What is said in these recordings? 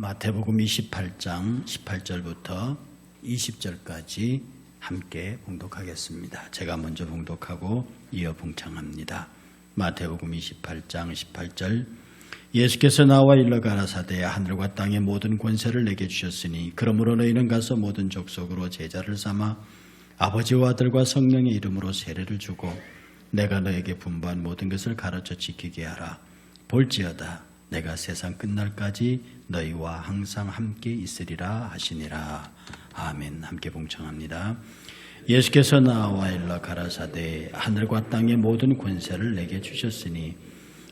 마태복음 28장 18절부터 20절까지 함께 봉독하겠습니다. 제가 먼저 봉독하고 이어 봉창합니다. 마태복음 28장 18절. 예수께서 나와 일러 가라사대 하늘과 땅의 모든 권세를 내게 주셨으니 그러므로 너희는 가서 모든 족속으로 제자를 삼아 아버지와 아들과 성령의 이름으로 세례를 주고 내가 너에게 분부한 모든 것을 가르쳐 지키게 하라. 볼지어다 내가 세상 끝날까지 너희와 항상 함께 있으리라 하시니라. 아멘. 함께 봉청합니다. 예수께서 나와 일러 가라사대 하늘과 땅의 모든 권세를 내게 주셨으니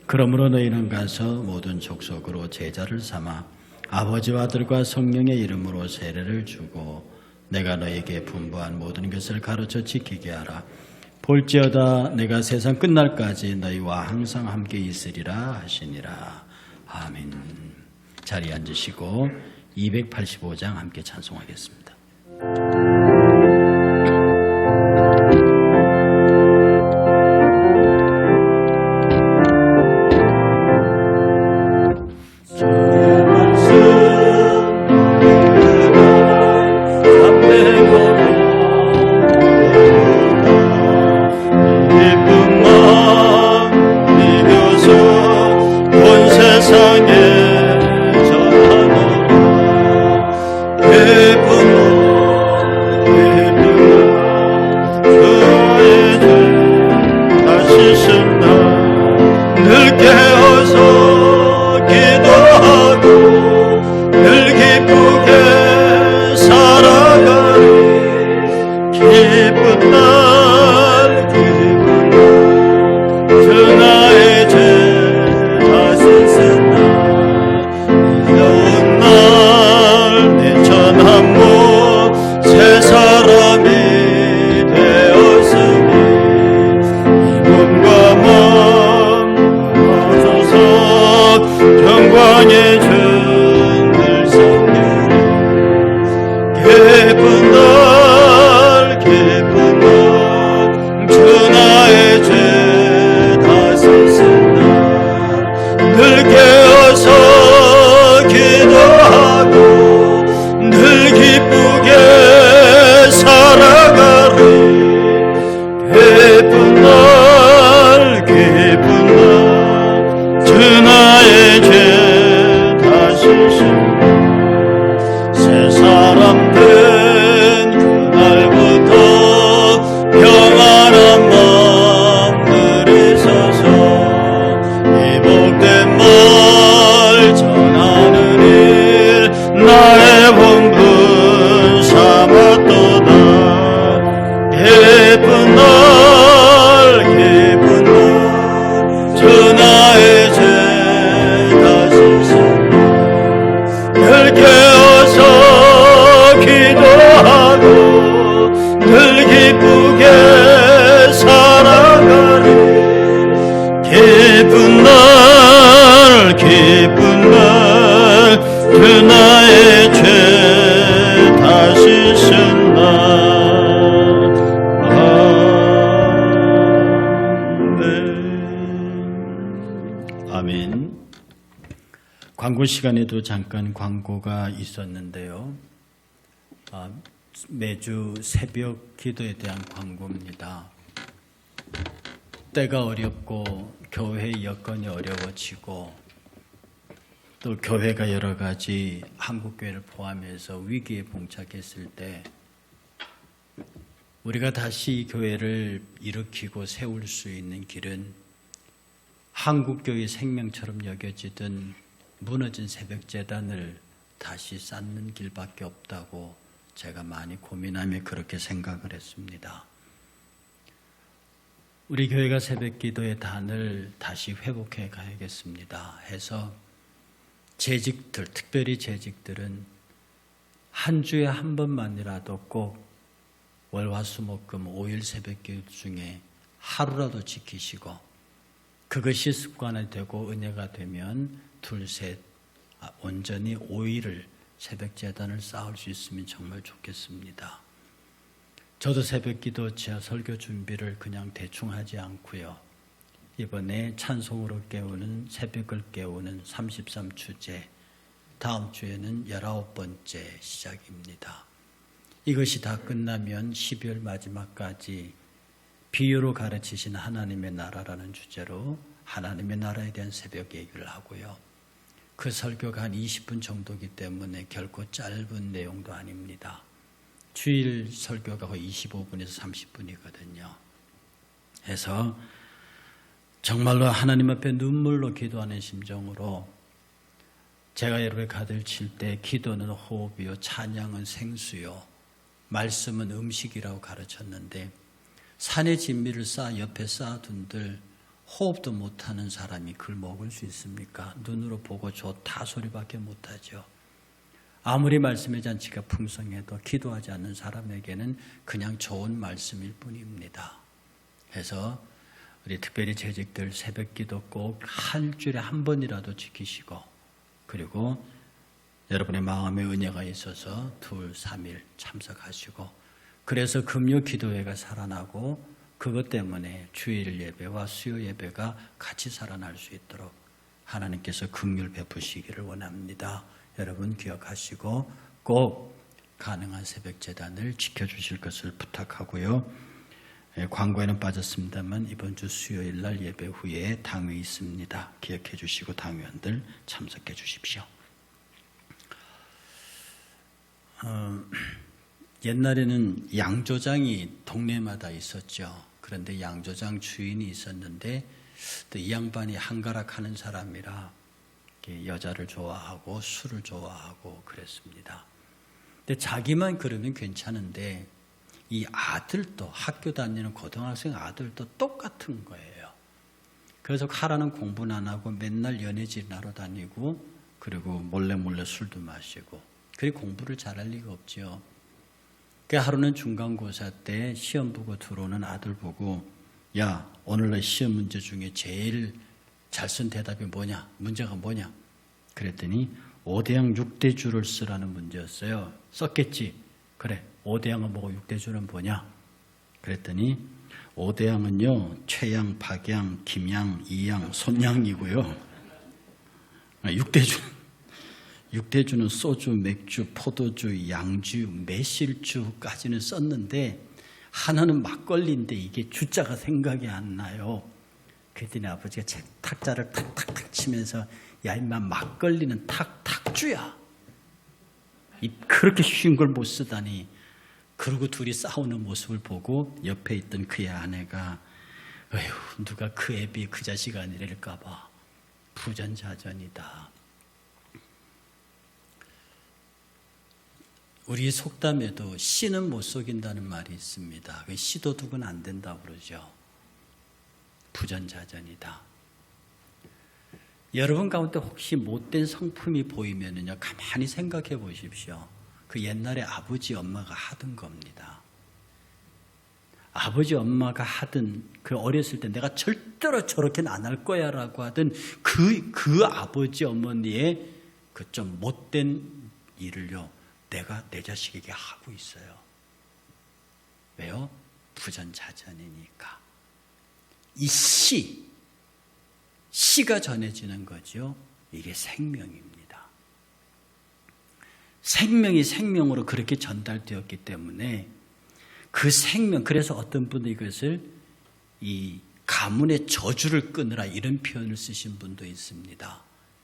그러므로 너희는 가서 모든 족속으로 제자를 삼아 아버지와 아들과 성령의 이름으로 세례를 주고 내가 너에게 분부한 모든 것을 가르쳐 지키게 하라. 볼지어다 내가 세상 끝날까지 너희와 항상 함께 있으리라 하시니라. 아멘. 자리에 앉으시고 285장 함께 찬송하겠습니다. 광고 시간에도 잠깐 광고가 있었는데요. 매주 새벽 기도에 대한 광고입니다. 때가 어렵고 교회 여건이 어려워지고 또 교회가 여러 가지 한국교회를 포함해서 위기에 봉착했을 때 우리가 다시 이 교회를 일으키고 세울 수 있는 길은 한국교회의 생명처럼 여겨지던 무너진 새벽재단을 다시 쌓는 길밖에 없다고 제가 많이 고민하며 그렇게 생각을 했습니다. 우리 교회가 새벽기도의 단을 다시 회복해 가야겠습니다 해서 재직들, 특별히 재직들은 한 주에 한 번만이라도 꼭 월화수목금 5일 새벽기도 중에 하루라도 지키시고 그것이 습관이 되고 은혜가 되면 둘셋 온전히 5일을 새벽재단을 쌓을 수 있으면 정말 좋겠습니다. 저도 새벽기도 설교 준비를 그냥 대충 하지 않고요. 이번에 찬송으로 깨우는 새벽을 깨우는 33주제 다음 주에는 19번째 시작입니다. 이것이 다 끝나면 12월 마지막까지 비유로 가르치신 하나님의 나라라는 주제로 하나님의 나라에 대한 새벽 얘기를 하고요. 그 설교가 한 20분 정도이기 때문에 결코 짧은 내용도 아닙니다. 주일 설교가 거의 25분에서 30분이거든요. 해서 정말로 하나님 앞에 눈물로 기도하는 심정으로 제가 여러분의 가득 칠 때 기도는 호흡이요, 찬양은 생수요, 말씀은 음식이라고 가르쳤는데 산의 진미를 쌓아 옆에 쌓아둔들 호흡도 못하는 사람이 그걸 먹을 수 있습니까? 눈으로 보고 좋다 소리밖에 못하죠. 아무리 말씀의 잔치가 풍성해도 기도하지 않는 사람에게는 그냥 좋은 말씀일 뿐입니다. 그래서 우리 특별히 재직들 새벽 기도 꼭 한 주일에 한 번이라도 지키시고, 그리고 여러분의 마음에 은혜가 있어서 2, 3일 참석하시고, 그래서 금요 기도회가 살아나고 그것 때문에 주일 예배와 수요 예배가 같이 살아날 수 있도록 하나님께서 긍휼 베푸시기를 원합니다. 여러분 기억하시고 꼭 가능한 새벽 제단을 지켜주실 것을 부탁하고요. 광고에는 빠졌습니다만 이번 주 수요일 날 예배 후에 당회 있습니다. 기억해 주시고 당회원들 참석해 주십시오. 옛날에는 양조장이 동네마다 있었죠. 그런데 양조장 주인이 있었는데 또 이 양반이 한가락하는 사람이라 여자를 좋아하고 술을 좋아하고 그랬습니다. 근데 자기만 그러면 괜찮은데 이 아들도, 학교 다니는 고등학생 아들도 똑같은 거예요. 그래서 하라는 공부는 안 하고 맨날 연애질하러 다니고, 그리고 몰래 술도 마시고, 그리고 공부를 잘할 리가 없죠. 그 하루는 중간고사 때 시험 보고 들어오는 아들 보고, 야, 오늘날 시험 문제 중에 제일 잘 쓴 대답이 뭐냐? 문제가 뭐냐? 그랬더니 5대양 6대주를 쓰라는 문제였어요. 썼겠지? 그래, 5대양은 뭐고 6대주는 뭐냐? 그랬더니 5대양은요, 최양, 박양, 김양, 이양, 손양이고요. 6대주는 소주, 맥주, 포도주, 양주, 매실주까지는 썼는데 하나는 막걸리인데 이게 주자가 생각이 안 나요. 그랬더니 아버지가 탁자를 탁탁탁 치면서 야 임마 막걸리는 탁탁주야. 그렇게 쉬운 걸 못 쓰다니. 그러고 둘이 싸우는 모습을 보고 옆에 있던 그의 아내가 어휴, 누가 그 애비 그 자식 아니랄까 봐. 부전자전이다. 우리 속담에도 씨는 못 속인다는 말이 있습니다. 씨도 두고는 안 된다고 그러죠. 부전자전이다. 여러분 가운데 혹시 못된 성품이 보이면요, 가만히 생각해 보십시오. 그 옛날에 아버지 엄마가 하던 겁니다. 아버지 엄마가 하던, 그 어렸을 때 내가 절대로 저렇게는 안 할 거야 라고 하던 그 아버지 어머니의 그 좀 못된 일을요, 내가 내 자식에게 하고 있어요. 왜요? 부전자전이니까. 이 씨가 전해지는 거죠. 이게 생명입니다. 생명이 생명으로 그렇게 전달되었기 때문에 그 생명, 그래서 어떤 분은 이것을 이 가문의 저주를 끊으라 이런 표현을 쓰신 분도 있습니다.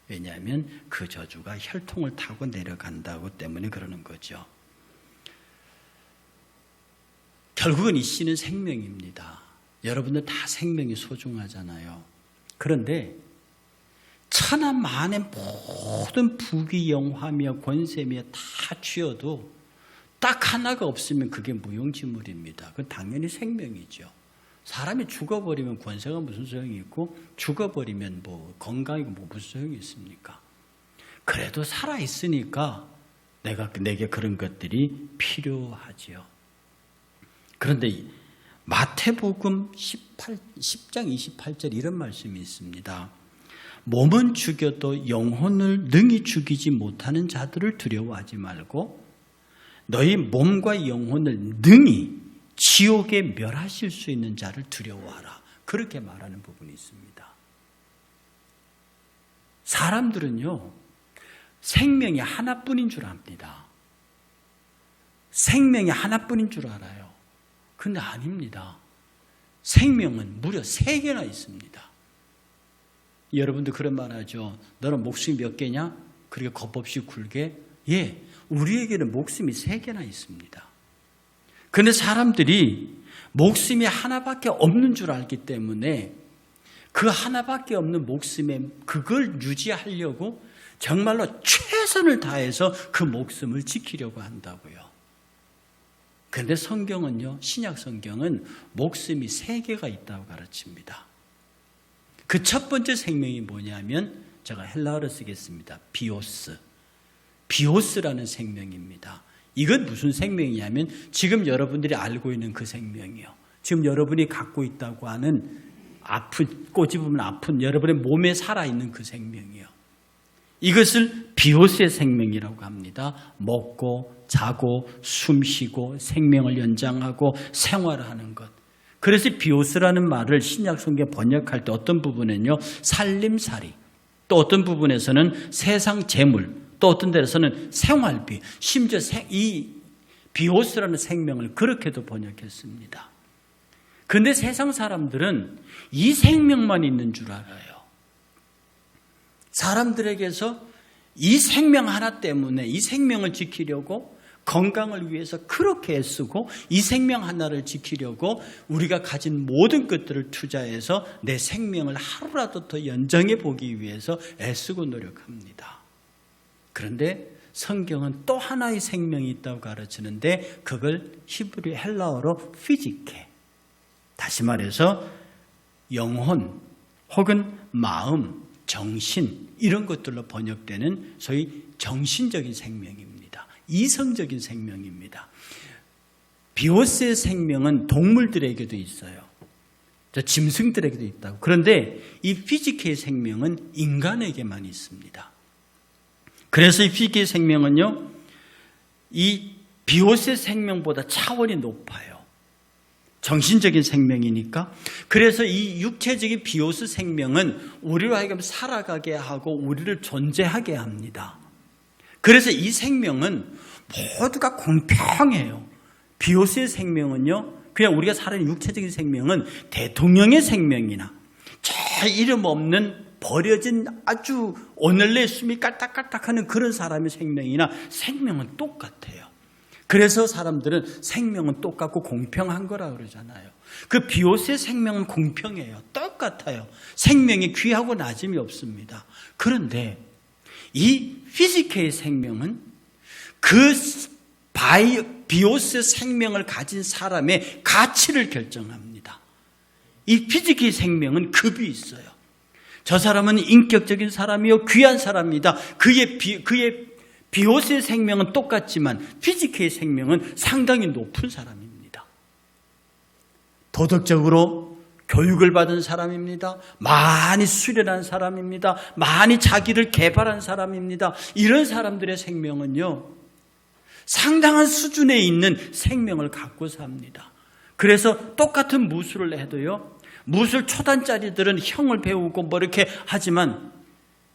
왜냐하면 그 저주가 혈통을 타고 내려간다고 때문에 그러는 거죠. 결국은 이 씨는 생명입니다. 여러분들 다 생명이 소중하잖아요. 그런데 천하 만의 모든 부귀 영화며 권세며 다 쥐어도 딱 하나가 없으면 그게 무용지물입니다. 그건 당연히 생명이죠. 사람이 죽어버리면 권세가 무슨 소용이 있고, 죽어버리면 뭐 건강이 뭐 무슨 소용이 있습니까? 그래도 살아있으니까 내게 그런 것들이 필요하지요. 그런데 마태복음 10장 28절 이런 말씀이 있습니다. 몸은 죽여도 영혼을 능히 죽이지 못하는 자들을 두려워하지 말고 너희 몸과 영혼을 능히 지옥에 멸하실 수 있는 자를 두려워하라. 그렇게 말하는 부분이 있습니다. 사람들은요, 생명이 하나뿐인 줄 압니다. 생명이 하나뿐인 줄 알아요. 근데 아닙니다. 생명은 무려 3개나 있습니다. 여러분도 그런 말 하죠. 너는 목숨이 몇 개냐? 그렇게 겁없이 굴게. 예, 우리에게는 목숨이 3개나 있습니다. 그런데 사람들이 목숨이 하나밖에 없는 줄 알기 때문에 그 하나밖에 없는 목숨에 그걸 유지하려고 정말로 최선을 다해서 그 목숨을 지키려고 한다고요. 그런데 성경은요, 신약 성경은 목숨이 3개가 있다고 가르칩니다. 그 첫 번째 생명이 뭐냐면 제가 헬라어로 쓰겠습니다. 비오스. 비오스라는 생명입니다. 이건 무슨 생명이냐면 지금 여러분들이 알고 있는 그 생명이요. 지금 여러분이 갖고 있다고 하는 아픈, 꼬집으면 아픈 여러분의 몸에 살아있는 그 생명이요. 이것을 비오스의 생명이라고 합니다. 먹고 자고 숨쉬고 생명을 연장하고 생활하는 것. 그래서 비오스라는 말을 신약 성경에 번역할 때 어떤 부분은요, 살림살이, 또 어떤 부분에서는 세상 재물, 또 어떤 데서는 생활비, 심지어 이 비오스라는 생명을 그렇게도 번역했습니다. 그런데 세상 사람들은 이 생명만 있는 줄 알아요. 사람들에게서 이 생명 하나 때문에 이 생명을 지키려고 건강을 위해서 그렇게 애쓰고 이 생명 하나를 지키려고 우리가 가진 모든 것들을 투자해서 내 생명을 하루라도 더 연장해 보기 위해서 애쓰고 노력합니다. 그런데 성경은 또 하나의 생명이 있다고 가르치는데 그걸 히브리 헬라어로 피지케, 다시 말해서 영혼 혹은 마음, 정신 이런 것들로 번역되는 소위 정신적인 생명입니다. 이성적인 생명입니다. 비오스의 생명은 동물들에게도 있어요. 짐승들에게도 있다고. 그런데 이 피지케의 생명은 인간에게만 있습니다. 그래서 이 피지케의 생명은요, 이 비오스의 생명보다 차원이 높아요. 정신적인 생명이니까. 그래서 이 육체적인 비오스 생명은 우리로 하여금 살아가게 하고 우리를 존재하게 합니다. 그래서 이 생명은 모두가 공평해요. 비오스의 생명은요, 그냥 우리가 살아있는 육체적인 생명은 대통령의 생명이나 저 이름 없는 버려진 아주 오늘내 숨이 깔딱깔딱하는 그런 사람의 생명이나 생명은 똑같아요. 그래서 사람들은 생명은 똑같고 공평한 거라고 그러잖아요. 그 비오스의 생명은 공평해요. 똑같아요. 생명이 귀하고 낮음이 없습니다. 그런데 이 피지케의 생명은 그 비오스의 생명을 가진 사람의 가치를 결정합니다. 이 피지케의 생명은 급이 있어요. 저 사람은 인격적인 사람이요, 귀한 사람이다. 그의 비오스의 생명은 똑같지만 피지케의 생명은 상당히 높은 사람입니다. 도덕적으로 교육을 받은 사람입니다. 많이 수련한 사람입니다. 많이 자기를 개발한 사람입니다. 이런 사람들의 생명은요, 상당한 수준에 있는 생명을 갖고 삽니다. 그래서 똑같은 무술을 해도요, 무술 초단짜리들은 형을 배우고 뭐 이렇게 하지만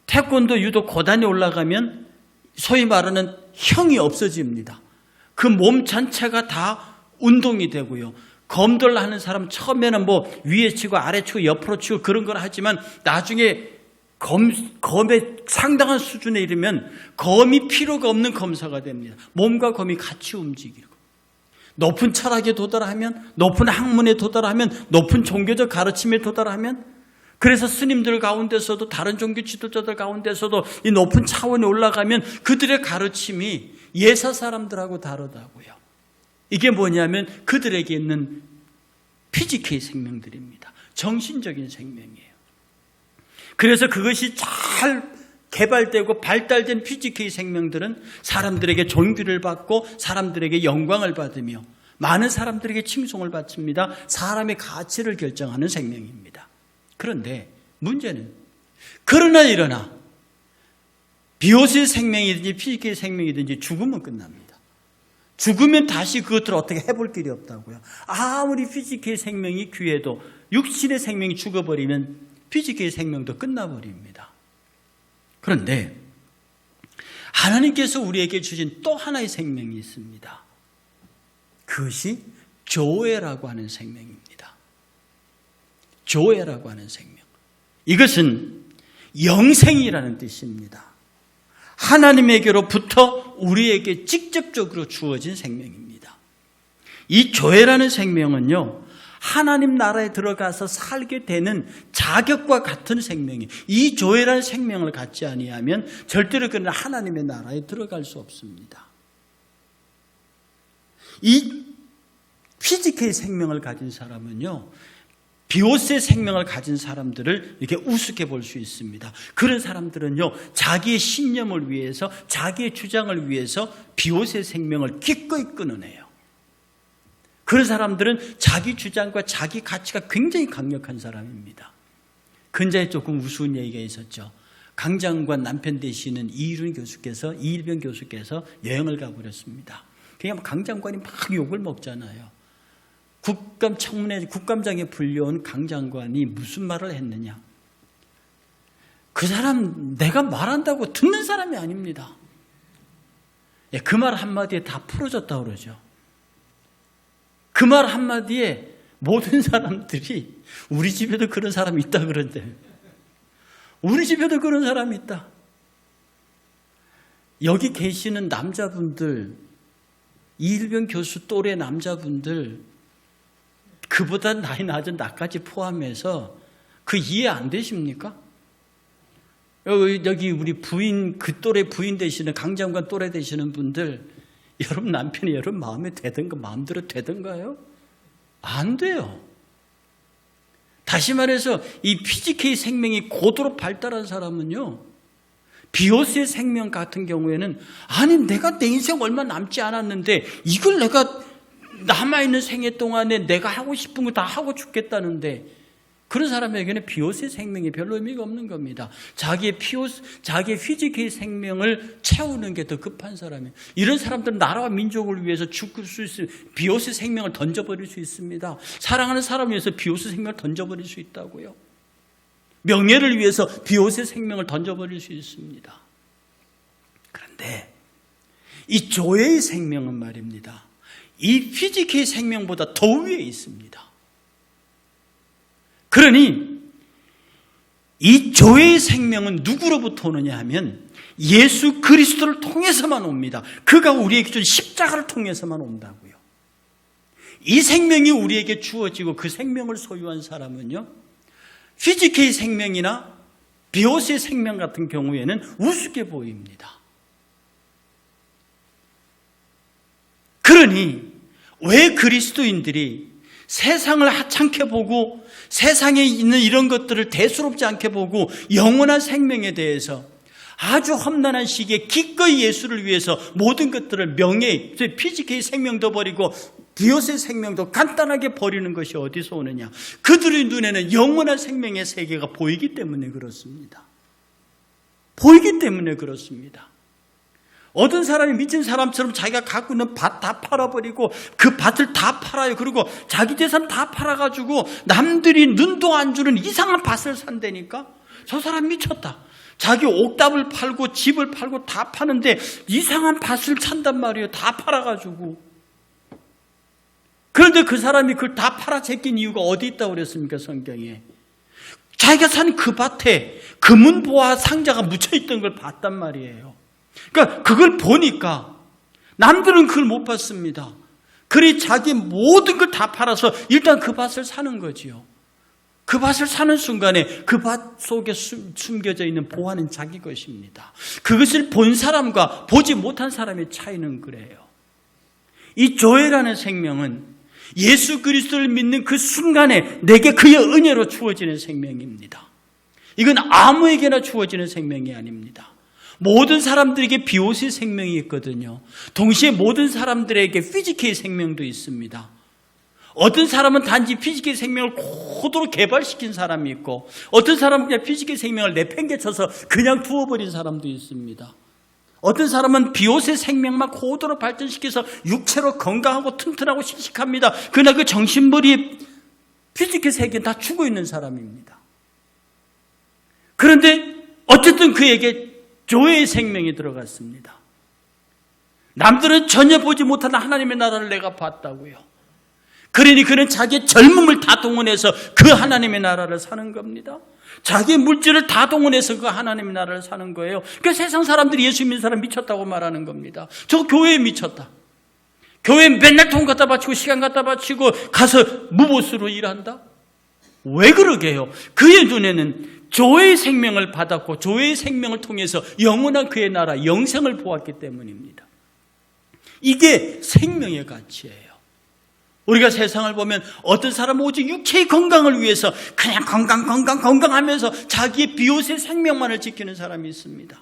태권도 유도 고단에 올라가면 소위 말하는 형이 없어집니다. 그 몸 전체가 다 운동이 되고요. 검도를 하는 사람 처음에는 뭐 위에 치고 아래 치고 옆으로 치고 그런 걸 하지만 나중에 검의 상당한 수준에 이르면 검이 필요가 없는 검사가 됩니다. 몸과 검이 같이 움직이고 높은 철학에 도달하면, 높은 학문에 도달하면, 높은 종교적 가르침에 도달하면, 그래서 스님들 가운데서도 다른 종교 지도자들 가운데서도 이 높은 차원에 올라가면 그들의 가르침이 예사 사람들하고 다르다고요. 이게 뭐냐면 그들에게 있는 피지케의 생명들입니다. 정신적인 생명이에요. 그래서 그것이 잘 개발되고 발달된 피지케의 생명들은 사람들에게 존귀를 받고 사람들에게 영광을 받으며 많은 사람들에게 칭송을 받습니다. 사람의 가치를 결정하는 생명입니다. 그런데 문제는 그러나 비오스의 생명이든지 피지케의 생명이든지 죽으면 끝납니다. 죽으면 다시 그것들을 어떻게 해볼 길이 없다고요. 아무리 피지케의 생명이 귀해도 육신의 생명이 죽어버리면 피지케의 생명도 끝나버립니다. 그런데 하나님께서 우리에게 주신 또 하나의 생명이 있습니다. 그것이 조에라고 하는 생명입니다. 조에라고 하는 생명. 이것은 영생이라는 뜻입니다. 하나님에게로부터 우리에게 직접적으로 주어진 생명입니다. 이 조에라는 생명은요, 하나님 나라에 들어가서 살게 되는 자격과 같은 생명이에요. 이 조에라는 생명을 갖지 아니하면 절대로 그는 하나님의 나라에 들어갈 수 없습니다. 이 피지컬의 생명을 가진 사람은요, 비오스의 생명을 가진 사람들을 이렇게 우습게 볼 수 있습니다. 그런 사람들은요, 자기의 신념을 위해서, 자기의 주장을 위해서 비오스의 생명을 기꺼이 끊어내요. 그런 사람들은 자기 주장과 자기 가치가 굉장히 강력한 사람입니다. 근자에 조금 우스운 얘기가 있었죠. 강 장관 남편 되시는 이일병 교수께서 여행을 가버렸습니다. 그냥 강 장관이 막 욕을 먹잖아요. 국감장에 불려온 강 장관이 무슨 말을 했느냐. 그 사람 내가 말한다고 듣는 사람이 아닙니다. 그 말 한마디에 다 풀어졌다고 그러죠. 그 말 한마디에 모든 사람들이 우리 집에도 그런 사람이 있다 그런데, 우리 집에도 그런 사람이 있다. 여기 계시는 남자분들, 이일병 교수 또래 남자분들, 그보다 나이 낮은 나까지 포함해서 그 이해 안 되십니까? 여기 우리 부인, 그 또래 부인 되시는, 강 장관 또래 되시는 분들, 여러분 남편이 여러분 마음에 되든가 마음대로 되든가요? 안 돼요. 다시 말해서 이 피지케의 생명이 고도로 발달한 사람은요, 비오스의 생명 같은 경우에는 아니 내가 내 인생 얼마 남지 않았는데 이걸 내가 남아있는 생애 동안에 내가 하고 싶은 거 다 하고 죽겠다는데, 그런 사람에게는 비오스의 생명이 별로 의미가 없는 겁니다. 자기의 피지컬의 생명을 채우는 게 더 급한 사람이에요. 이런 사람들은 나라와 민족을 위해서 죽을 수 있어요. 비오스의 생명을 던져버릴 수 있습니다. 사랑하는 사람을 위해서 비오스의 생명을 던져버릴 수 있다고요. 명예를 위해서 비오스의 생명을 던져버릴 수 있습니다. 그런데 이 조의 생명은 말입니다, 이 피지컬의 생명보다 더 위에 있습니다. 그러니 이 조의 생명은 누구로부터 오느냐 하면 예수 그리스도를 통해서만 옵니다. 그가 우리에게 준 십자가를 통해서만 온다고요. 이 생명이 우리에게 주어지고 그 생명을 소유한 사람은요, 피지컬의 생명이나 비오스의 생명 같은 경우에는 우습게 보입니다. 그러니 왜 그리스도인들이 세상을 하찮게 보고 세상에 있는 이런 것들을 대수롭지 않게 보고 영원한 생명에 대해서 아주 험난한 시기에 기꺼이 예수를 위해서 모든 것들을 명예, 피지컬의 생명도 버리고 비오스의 생명도 간단하게 버리는 것이 어디서 오느냐? 그들의 눈에는 영원한 생명의 세계가 보이기 때문에 그렇습니다. 보이기 때문에 그렇습니다. 어떤 사람이 미친 사람처럼 자기가 갖고 있는 밭 다 팔아버리고 그 밭을 다 팔아요. 그리고 자기 재산 다 팔아가지고 남들이 눈도 안 주는 이상한 밭을 산다니까? 저 사람 미쳤다. 자기 옥답을 팔고 집을 팔고 다 파는데 이상한 밭을 산단 말이에요. 다 팔아가지고. 그런데 그 사람이 그걸 다 팔아 제낀 이유가 어디 있다고 그랬습니까, 성경에? 자기가 산 그 밭에 금은보화 상자가 묻혀있던 걸 봤단 말이에요. 그러니까 그걸 보니까 남들은 그걸 못 봤습니다. 그리 자기 모든 걸 다 팔아서 일단 그 밭을 사는 거지요. 그 밭을 사는 순간에 그 밭 속에 숨겨져 있는 보화는 자기 것입니다. 그것을 본 사람과 보지 못한 사람의 차이는 그래요. 이 조회라는 생명은 예수 그리스도를 믿는 그 순간에 내게 그의 은혜로 주어지는 생명입니다. 이건 아무에게나 주어지는 생명이 아닙니다. 모든 사람들에게 비오스의 생명이 있거든요. 동시에 모든 사람들에게 피지컬의 생명도 있습니다. 어떤 사람은 단지 피지컬의 생명을 고도로 개발시킨 사람이 있고, 어떤 사람은 그냥 피지컬의 생명을 내팽개쳐서 그냥 두어버린 사람도 있습니다. 어떤 사람은 비오스의 생명만 고도로 발전시켜서 육체로 건강하고 튼튼하고 씩씩합니다. 그러나 그 정신머리에 피지컬 세계는 다 죽어 있는 사람입니다. 그런데 어쨌든 그에게 조회의 생명이 들어갔습니다. 남들은 전혀 보지 못하는 하나님의 나라를 내가 봤다고요. 그러니 그는 자기의 젊음을 다 동원해서 그 하나님의 나라를 사는 겁니다. 자기의 물질을 다 동원해서 그 하나님의 나라를 사는 거예요. 그러니까 세상 사람들이 예수 믿는 사람 미쳤다고 말하는 겁니다. 저 교회에 미쳤다. 교회에 맨날 돈 갖다 바치고 시간 갖다 바치고 가서 무보수로 일한다? 왜 그러게요? 그의 눈에는 조회의 생명을 받았고 조회의 생명을 통해서 영원한 그의 나라 영생을 보았기 때문입니다. 이게 생명의 가치예요. 우리가 세상을 보면 어떤 사람은 오직 육체의 건강을 위해서 그냥 건강하면서 자기의 비옷의 생명만을 지키는 사람이 있습니다.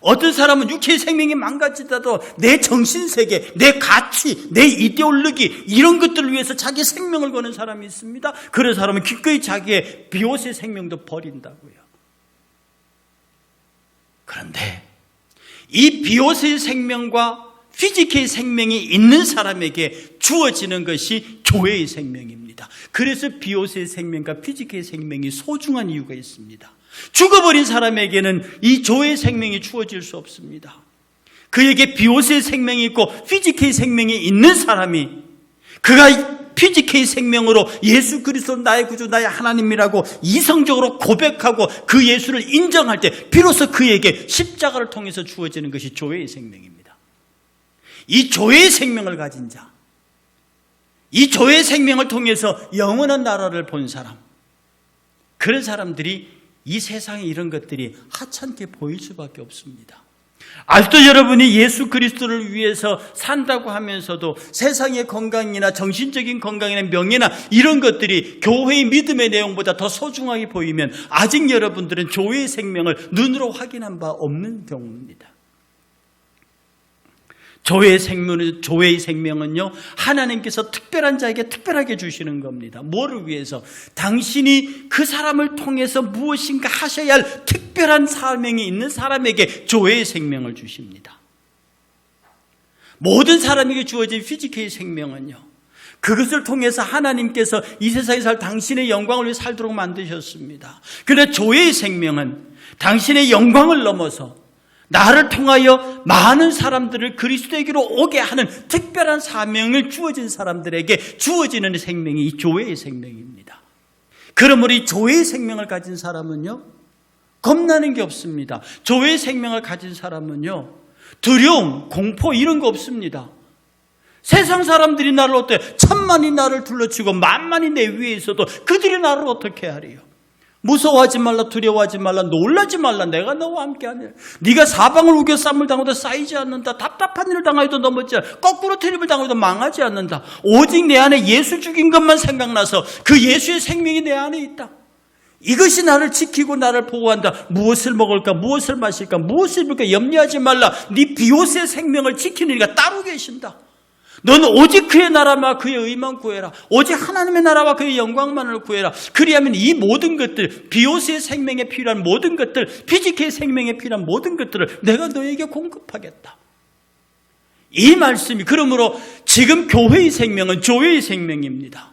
어떤 사람은 육체의 생명이 망가지더라도 내 정신세계, 내 가치, 내 이데올로기 이런 것들을 위해서 자기의 생명을 거는 사람이 있습니다. 그런 사람은 기꺼이 자기의 비옷의 생명도 버린다고요. 그런데 이 비옷의 생명과 피지컬의 생명이 있는 사람에게 주어지는 것이 조회의 생명입니다. 그래서 비옷의 생명과 피지컬의 생명이 소중한 이유가 있습니다. 죽어버린 사람에게는 이 조회의 생명이 주어질 수 없습니다. 그에게 비옷의 생명이 있고 피지컬의 생명이 있는 사람이 그가 피지컬의 생명으로 예수 그리스도 나의 구주 나의 하나님이라고 이성적으로 고백하고 그 예수를 인정할 때 비로소 그에게 십자가를 통해서 주어지는 것이 조회의 생명입니다. 이 조회의 생명을 가진 자, 이 조회의 생명을 통해서 영원한 나라를 본 사람, 그런 사람들이 이 세상에 이런 것들이 하찮게 보일 수밖에 없습니다. 아직도 여러분이 예수 그리스도를 위해서 산다고 하면서도 세상의 건강이나 정신적인 건강이나 명예나 이런 것들이 교회의 믿음의 내용보다 더 소중하게 보이면 아직 여러분들은 조회의 생명을 눈으로 확인한 바 없는 경우입니다. 조회의 생명은요, 하나님께서 특별한 자에게 특별하게 주시는 겁니다. 뭐를 위해서? 당신이 그 사람을 통해서 무엇인가 하셔야 할 특별한 사명이 있는 사람에게 조회의 생명을 주십니다. 모든 사람에게 주어진 피지컬의 생명은요, 그것을 통해서 하나님께서 이 세상에 살 당신의 영광을 위해 살도록 만드셨습니다. 그런데 조회의 생명은 당신의 영광을 넘어서 나를 통하여 많은 사람들을 그리스도에게로 오게 하는 특별한 사명을 주어진 사람들에게 주어지는 생명이 이 조회의 생명입니다. 그러므로 이 조회의 생명을 가진 사람은요, 겁나는 게 없습니다. 조회의 생명을 가진 사람은요, 두려움, 공포 이런 거 없습니다. 세상 사람들이 나를 어때? 천만이 나를 둘러치고 만만이 내 위에 있어도 그들이 나를 어떻게 하리요? 무서워하지 말라, 두려워하지 말라, 놀라지 말라, 내가 너와 함께하네. 네가 사방을 우겨 쌈을 당해도 쌓이지 않는다. 답답한 일을 당하여도 넘어지지 않는다. 거꾸로 트립을 당해도 망하지 않는다. 오직 내 안에 예수 죽인 것만 생각나서 그 예수의 생명이 내 안에 있다. 이것이 나를 지키고 나를 보호한다. 무엇을 먹을까, 무엇을 마실까, 무엇을 입을까 염려하지 말라. 네 비옷의 생명을 지키는 이가 따로 계신다. 너는 오직 그의 나라와 그의 의만 구해라. 오직 하나님의 나라와 그의 영광만을 구해라. 그리하면 이 모든 것들, 비옷의 생명에 필요한 모든 것들, 피지컬의 생명에 필요한 모든 것들을 내가 너에게 공급하겠다. 이 말씀이, 그러므로 지금 교회의 생명은 조회의 생명입니다.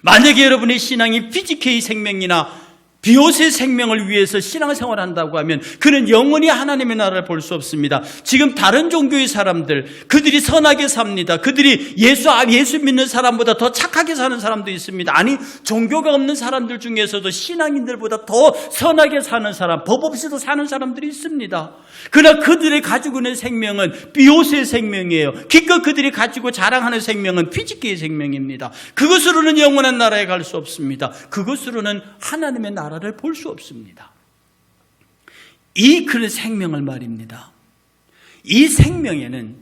만약에 여러분의 신앙이 피지컬의 생명이나 비옷의 생명을 위해서 신앙생활을 한다고 하면 그는 영원히 하나님의 나라를 볼 수 없습니다. 지금 다른 종교의 사람들, 그들이 선하게 삽니다. 그들이 예수 믿는 사람보다 더 착하게 사는 사람도 있습니다. 아니, 종교가 없는 사람들 중에서도 신앙인들보다 더 선하게 사는 사람, 법 없이도 사는 사람들이 있습니다. 그러나 그들이 가지고 있는 생명은 비옷의 생명이에요. 기껏 그들이 가지고 자랑하는 생명은 피지컬의 생명입니다. 그것으로는 영원한 나라에 갈 수 없습니다. 그것으로는 하나님의 나라를 볼 수 없습니다. 이 그런 생명을 말입니다. 이 생명에는,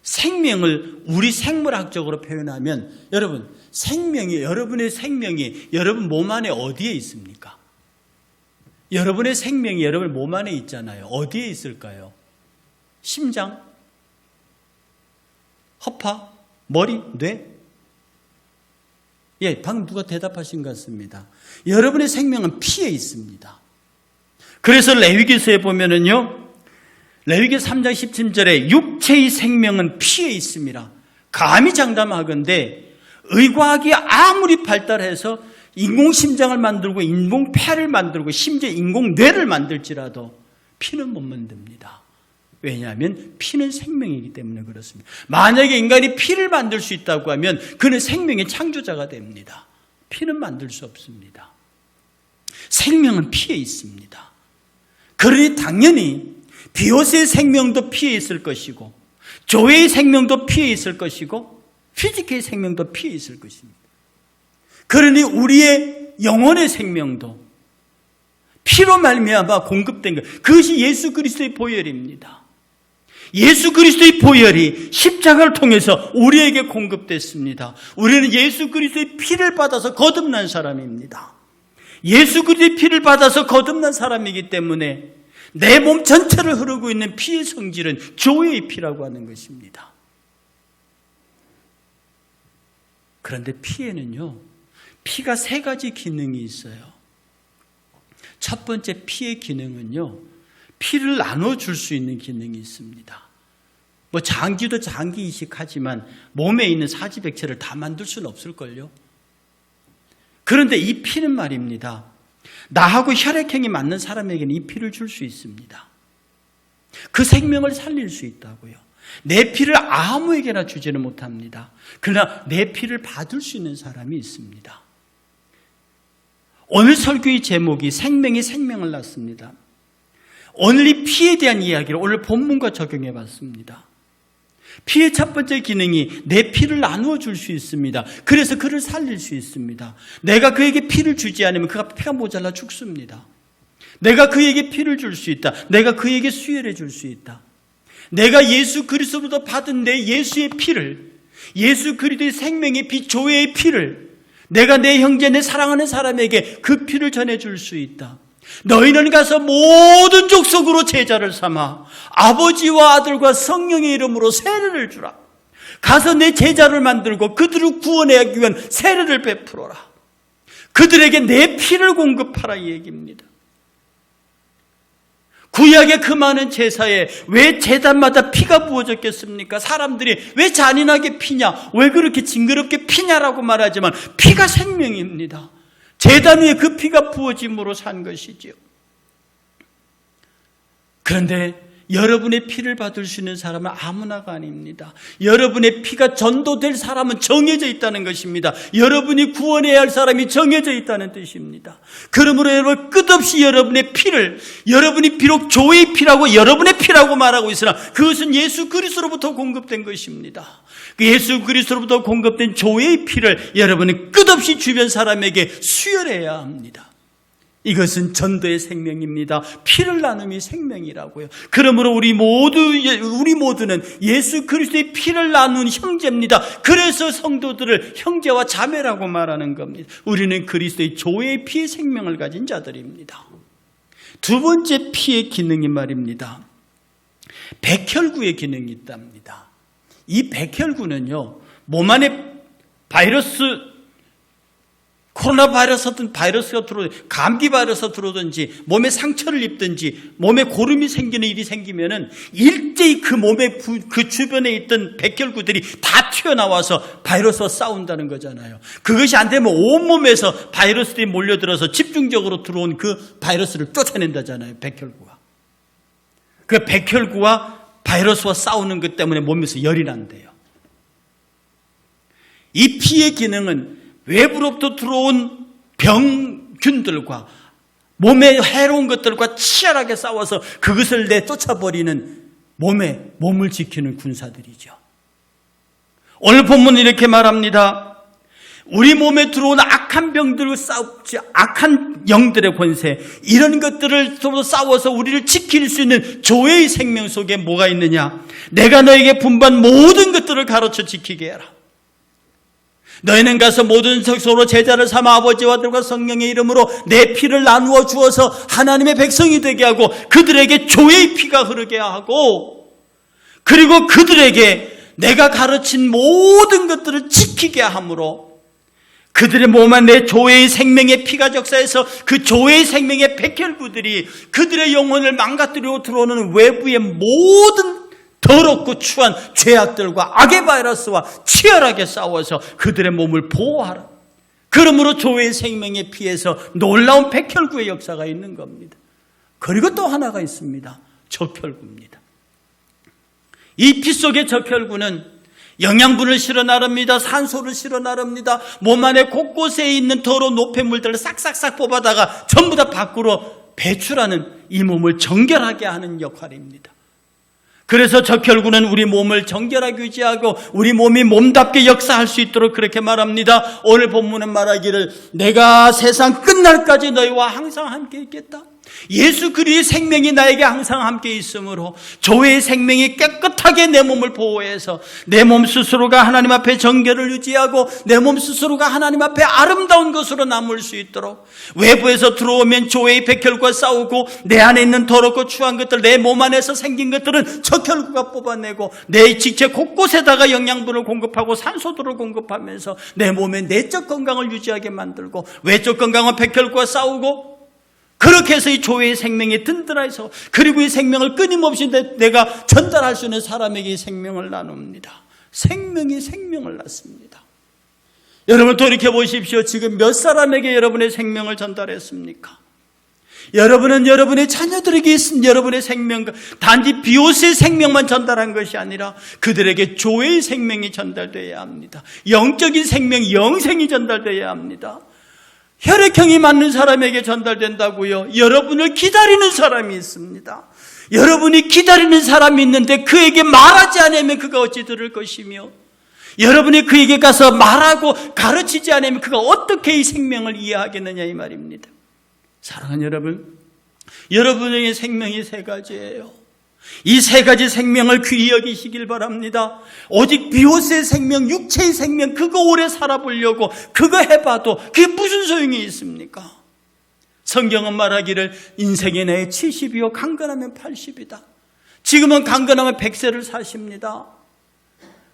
생명을 우리 생물학적으로 표현하면, 여러분, 여러분의 생명이 여러분 몸 안에 어디에 있습니까? 여러분의 생명이 여러분 몸 안에 있잖아요. 어디에 있을까요? 심장, 허파, 머리, 뇌? 예, 방금 누가 대답하신 것 같습니다. 여러분의 생명은 피에 있습니다. 그래서 레위기서에 보면은요, 레위기 3장 17절에 육체의 생명은 피에 있습니다. 감히 장담하건대 의과학이 아무리 발달해서 인공심장을 만들고 인공폐를 만들고 심지어 인공뇌를 만들지라도 피는 못 만듭니다. 왜냐하면 피는 생명이기 때문에 그렇습니다. 만약에 인간이 피를 만들 수 있다고 하면 그는 생명의 창조자가 됩니다. 피는 만들 수 없습니다. 생명은 피에 있습니다. 그러니 당연히 비오스의 생명도 피에 있을 것이고, 조의 생명도 피에 있을 것이고, 피지케의 생명도 피에 있을 것입니다. 그러니 우리의 영혼의 생명도 피로 말미암아 공급된 것, 그것이 예수 그리스도의 보혈입니다. 예수 그리스도의 보혈이 십자가를 통해서 우리에게 공급됐습니다. 우리는 예수 그리스도의 피를 받아서 거듭난 사람입니다. 예수 그리스도의 피를 받아서 거듭난 사람이기 때문에 내 몸 전체를 흐르고 있는 피의 성질은 조의 피라고 하는 것입니다. 그런데 피에는요, 피가 세 가지 기능이 있어요. 첫 번째 피의 기능은요, 피를 나눠줄 수 있는 기능이 있습니다. 장기도 장기 이식하지만 몸에 있는 사지백체를 다 만들 수는 없을걸요. 그런데 이 피는 말입니다, 나하고 혈액형이 맞는 사람에게는 이 피를 줄 수 있습니다. 그 생명을 살릴 수 있다고요. 내 피를 아무에게나 주지는 못합니다. 그러나 내 피를 받을 수 있는 사람이 있습니다. 오늘 설교의 제목이 생명이 생명을 낳습니다. 오늘 이 피에 대한 이야기를 오늘 본문과 적용해 봤습니다. 피의 첫 번째 기능이 내 피를 나누어 줄 수 있습니다. 그래서 그를 살릴 수 있습니다. 내가 그에게 피를 주지 않으면 그가 피가 모자라 죽습니다. 내가 그에게 피를 줄 수 있다. 내가 그에게 수혈해 줄 수 있다. 내가 예수 그리스도로부터 받은 내 예수의 피를, 예수 그리스도의 생명의 피, 조회의 피를 내가 내 형제, 내 사랑하는 사람에게 그 피를 전해줄 수 있다. 너희는 가서 모든 족속으로 제자를 삼아 아버지와 아들과 성령의 이름으로 세례를 주라. 가서 내 제자를 만들고 그들을 구원하기 위한 세례를 베풀어라. 그들에게 내 피를 공급하라, 이 얘기입니다. 구약의 그 많은 제사에 왜 제단마다 피가 부어졌겠습니까? 사람들이 왜 잔인하게 피냐, 왜 그렇게 징그럽게 피냐라고 말하지만 피가 생명입니다. 제단 위에 그 피가 부어짐으로 산 것이지요. 그런데 여러분의 피를 받을 수 있는 사람은 아무나가 아닙니다. 여러분의 피가 전도될 사람은 정해져 있다는 것입니다. 여러분이 구원해야 할 사람이 정해져 있다는 뜻입니다. 그러므로 여러분, 끝없이 여러분의 피를, 여러분이 비록 조의 피라고 여러분의 피라고 말하고 있으나 그것은 예수 그리스도로부터 공급된 것입니다. 그 예수 그리스도로부터 공급된 조의 피를 여러분이 끝없이 주변 사람에게 수혈해야 합니다. 이것은 전도의 생명입니다. 피를 나눔이 생명이라고요. 그러므로 우리 모두는 예수 그리스도의 피를 나눈 형제입니다. 그래서 성도들을 형제와 자매라고 말하는 겁니다. 우리는 그리스도의 조의 피의 생명을 가진 자들입니다. 두 번째 피의 기능이 말입니다, 백혈구의 기능이 있답니다. 이 백혈구는요, 몸 안에 바이러스, 코로나 바이러스든 바이러스가 들어오든지, 감기 바이러스가 들어오든지, 몸에 상처를 입든지, 몸에 고름이 생기는 일이 생기면은 일제히 그 몸에 그 주변에 있던 백혈구들이 다 튀어나와서 바이러스와 싸운다는 거잖아요. 그것이 안 되면 온몸에서 바이러스들이 몰려들어서 집중적으로 들어온 그 바이러스를 쫓아낸다잖아요, 백혈구가. 그 백혈구와 바이러스와 싸우는 것 때문에 몸에서 열이 난대요. 이 피의 기능은 외부로부터 들어온 병균들과 몸에 해로운 것들과 치열하게 싸워서 그것을 내쫓아버리는 몸을 지키는 군사들이죠. 오늘 본문은 이렇게 말합니다. 우리 몸에 들어온 악한 병들을 싸우지, 악한 영들의 권세, 이런 것들을 서로 싸워서 우리를 지킬 수 있는 조회의 생명 속에 뭐가 있느냐? 내가 너에게 분부한 모든 것들을 가르쳐 지키게 해라. 너희는 가서 모든 족속으로 제자를 삼아 아버지와 아들과 성령의 이름으로 내 피를 나누어 주어서 하나님의 백성이 되게 하고 그들에게 조의 피가 흐르게 하고, 그리고 그들에게 내가 가르친 모든 것들을 지키게 함으로 그들의 몸 안에 조의 생명의 피가 적사해서 그 조의 생명의 백혈구들이 그들의 영혼을 망가뜨리고 들어오는 외부의 모든 더럽고 추한 죄악들과 악의 바이러스와 치열하게 싸워서 그들의 몸을 보호하라. 그러므로 조의 생명의 피에서 놀라운 백혈구의 역사가 있는 겁니다. 그리고 또 하나가 있습니다. 적혈구입니다. 이 피 속의 적혈구는 영양분을 실어 나릅니다. 산소를 실어 나릅니다. 몸 안에 곳곳에 있는 더러운 노폐물들을 싹싹싹 뽑아다가 전부 다 밖으로 배출하는 이 몸을 정결하게 하는 역할입니다. 그래서 적혈구는 우리 몸을 정결하게 유지하고 우리 몸이 몸답게 역사할 수 있도록 그렇게 말합니다. 오늘 본문은 말하기를 내가 세상 끝날까지 너희와 항상 함께 있겠다. 예수 그리스도의 생명이 나에게 항상 함께 있으므로 조회의 생명이 깨끗하게 내 몸을 보호해서 내 몸 스스로가 하나님 앞에 정결을 유지하고 내 몸 스스로가 하나님 앞에 아름다운 것으로 남을 수 있도록 외부에서 들어오면 조회의 백혈구가 싸우고 내 안에 있는 더럽고 추한 것들 내 몸 안에서 생긴 것들은 적혈구가 뽑아내고 내 지체 곳곳에다가 영양분을 공급하고 산소들을 공급하면서 내 몸의 내적 건강을 유지하게 만들고 외적 건강은 백혈구가 싸우고 그렇게 해서 이 조회의 생명이 든든해서 그리고 이 생명을 끊임없이 내가 전달할 수 있는 사람에게 이 생명을 나눕니다. 생명이 생명을 낳습니다. 여러분 돌이켜 보십시오. 지금 몇 사람에게 여러분의 생명을 전달했습니까? 여러분은 여러분의 자녀들에게 있은 여러분의 생명, 단지 비오스의 생명만 전달한 것이 아니라 그들에게 조회의 생명이 전달되어야 합니다. 영적인 생명, 영생이 전달되어야 합니다. 혈액형이 맞는 사람에게 전달된다고요. 여러분을 기다리는 사람이 있습니다. 여러분이 기다리는 사람이 있는데 그에게 말하지 않으면 그가 어찌 들을 것이며 여러분이 그에게 가서 말하고 가르치지 않으면 그가 어떻게 이 생명을 이해하겠느냐 이 말입니다. 사랑하는 여러분, 여러분에게 생명이 세 가지예요. 이 세 가지 생명을 귀히 여기시길 바랍니다. 오직 비오스의 생명, 육체의 생명 그거 오래 살아보려고 그거 해봐도 그게 무슨 소용이 있습니까? 성경은 말하기를 인생의 나이 70이요 강건하면 80이다. 지금은 강건하면 100세를 사십니다.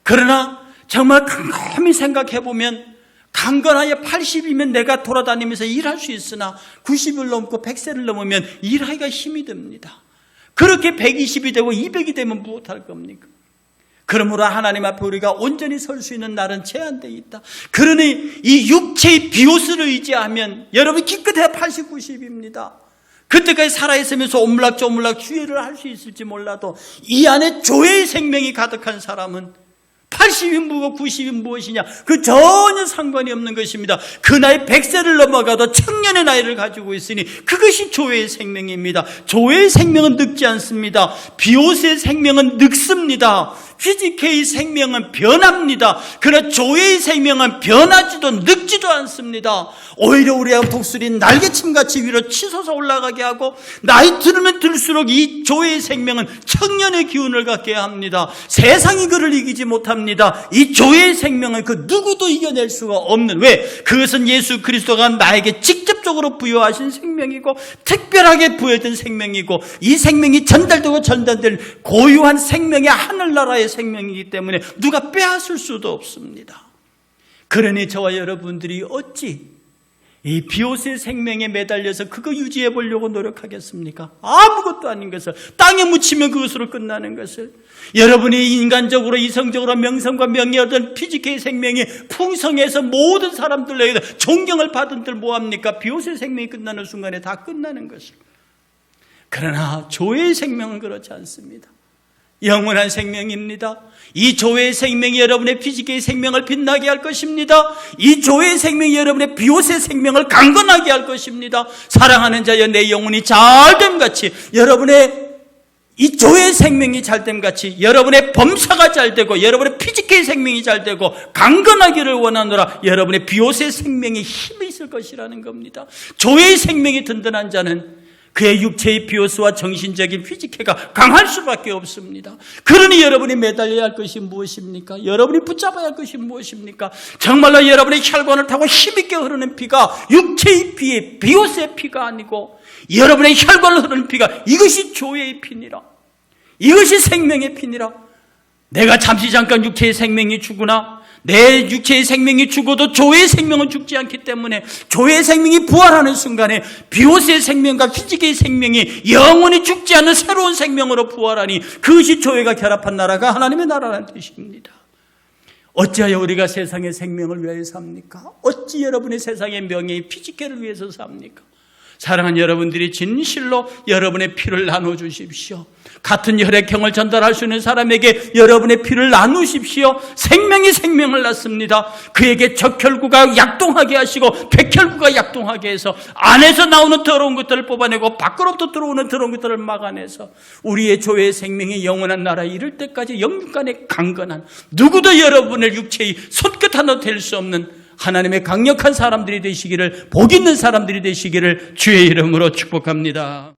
그러나 정말 곰곰이 생각해보면 강건하여 80이면 내가 돌아다니면서 일할 수 있으나 90을 넘고 100세를 넘으면 일하기가 힘이 듭니다. 그렇게 120이 되고 200이 되면 무엇할 겁니까? 그러므로 하나님 앞에 우리가 온전히 설 수 있는 날은 제한되어 있다. 그러니 이 육체의 비오스를 의지하면 여러분 기껏해야 80, 90입니다. 그때까지 살아있으면서 오물락조물락 주의를 할 수 있을지 몰라도 이 안에 조회의 생명이 가득한 사람은 80이 무엇, 90이 무엇이냐 그 전혀 상관이 없는 것입니다. 그 나이 100세를 넘어가도 청년의 나이를 가지고 있으니 그것이 조회의 생명입니다. 조회의 생명은 늙지 않습니다. 비오스의 생명은 늙습니다. 피지케의 생명은 변합니다. 그러나 조회의 생명은 변하지도 늙지도 않습니다. 오히려 우리의 독수리 날개침같이 위로 치솟아 올라가게 하고 나이 들으면 들수록 이 조회의 생명은 청년의 기운을 갖게 합니다. 세상이 그를 이기지 못합니다. 이 조회의 생명은 그 누구도 이겨낼 수가 없는, 왜? 그것은 예수 그리스도가 나에게 직접적으로 부여하신 생명이고 특별하게 부여된 생명이고 이 생명이 전달되고 전달될 고유한 생명의 하늘나라의 생명이기 때문에 누가 빼앗을 수도 없습니다. 그러니 저와 여러분들이 어찌 이 비오스의 생명에 매달려서 그거 유지해 보려고 노력하겠습니까? 아무것도 아닌 것을 땅에 묻히면 그것으로 끝나는 것을 여러분이 인간적으로 이성적으로 명성과 명예 얻은 피지케의 생명이 풍성해서 모든 사람들에게 존경을 받은들 뭐합니까? 비오스의 생명이 끝나는 순간에 다 끝나는 것을. 그러나 조회의 생명은 그렇지 않습니다. 영원한 생명입니다. 이 조회의 생명이 여러분의 피지케의 생명을 빛나게 할 것입니다. 이 조회의 생명이 여러분의 비오스의 생명을 강건하게 할 것입니다. 사랑하는 자여, 내 영혼이 잘됨같이 여러분의 이 조회의 생명이 잘됨같이 여러분의 범사가 잘되고 여러분의 피지케의 생명이 잘되고 강건하기를 원하노라. 여러분의 비오스의 생명에 힘이 있을 것이라는 겁니다. 조회의 생명이 든든한 자는 그의 육체의 비오스와 정신적인 피지케가 강할 수밖에 없습니다. 그러니 여러분이 매달려야 할 것이 무엇입니까? 여러분이 붙잡아야 할 것이 무엇입니까? 정말로 여러분의 혈관을 타고 힘있게 흐르는 피가 육체의 피의 비오스의 피가 아니고 여러분의 혈관을 흐르는 피가 이것이 조회의 피니라. 이것이 생명의 피니라. 내가 잠시 잠깐 육체의 생명이 죽으나 내 육체의 생명이 죽어도 조회의 생명은 죽지 않기 때문에 조회의 생명이 부활하는 순간에 비오스의 생명과 피지케의 생명이 영원히 죽지 않는 새로운 생명으로 부활하니 그것이 조회가 결합한 나라가 하나님의 나라라는 뜻입니다. 어찌하여 우리가 세상의 생명을 위하여 삽니까? 어찌 여러분의 세상의 명예의 피지케를 위해서 삽니까? 사랑하는 여러분들이 진실로 여러분의 피를 나눠주십시오. 같은 혈액형을 전달할 수 있는 사람에게 여러분의 피를 나누십시오. 생명이 생명을 낳습니다. 그에게 적혈구가 약동하게 하시고 백혈구가 약동하게 해서 안에서 나오는 더러운 것들을 뽑아내고 밖으로부터 들어오는 더러운 것들을 막아내서 우리의 조회의 생명이 영원한 나라에 이를 때까지 영육간에 강건한, 누구도 여러분의 육체의 손끝 하나 될 수 없는 하나님의 강력한 사람들이 되시기를, 복 있는 사람들이 되시기를 주의 이름으로 축복합니다.